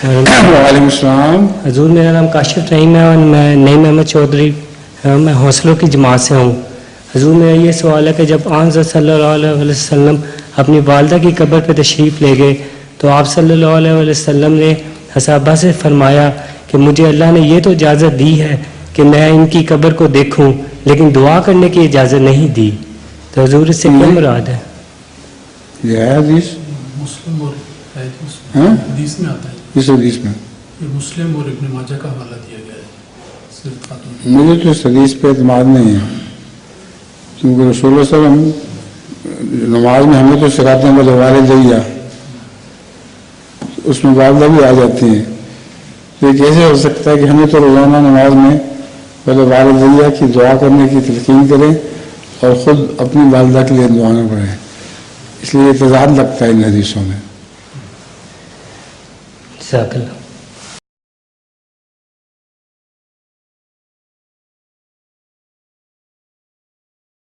وعلیکم السلام. حضور میرا نام کاشف رحیم ہے اور میں نعیم احمد چودھری میں حوصلوں کی جماعت سے ہوں. حضور میرا یہ سوال ہے کہ جب آن صلی اللہ علیہ وسلم اپنی والدہ کی قبر پہ تشریف لے گئے تو آپ صلی اللہ علیہ وسلم نے صحابہ سے فرمایا کہ مجھے اللہ نے یہ تو اجازت دی ہے کہ میں ان کی قبر کو دیکھوں لیکن دعا کرنے کی اجازت نہیں دی. تو حضور اس سے کیا مراد ہے؟ یہ ہے حدیث مسلم اور حدیث میں آتا ہے. اس حدیث میں یہ مسلم اور ابن ماجہ کا حوالہ دیا گیا ہے صرف خاتون. مجھے تو اس حدیث پہ اعتماد نہیں ہے کیونکہ رسول اللہ صلی اللہ علیہ وسلم نماز میں ہمیں تو سکھاتے ہیں بولے والدیہ، اس میں والدہ بھی آ جاتی ہیں. تو یہ کیسے ہو سکتا ہے کہ ہمیں تو روزانہ نماز میں بولے والدیہ کی دعا کرنے کی تلقین کریں اور خود اپنی والدہ کے لیے دعائیں پڑھیں؟ اس لیے تضاد لگتا ہے ان حدیثوں میں. جزاک اللہ.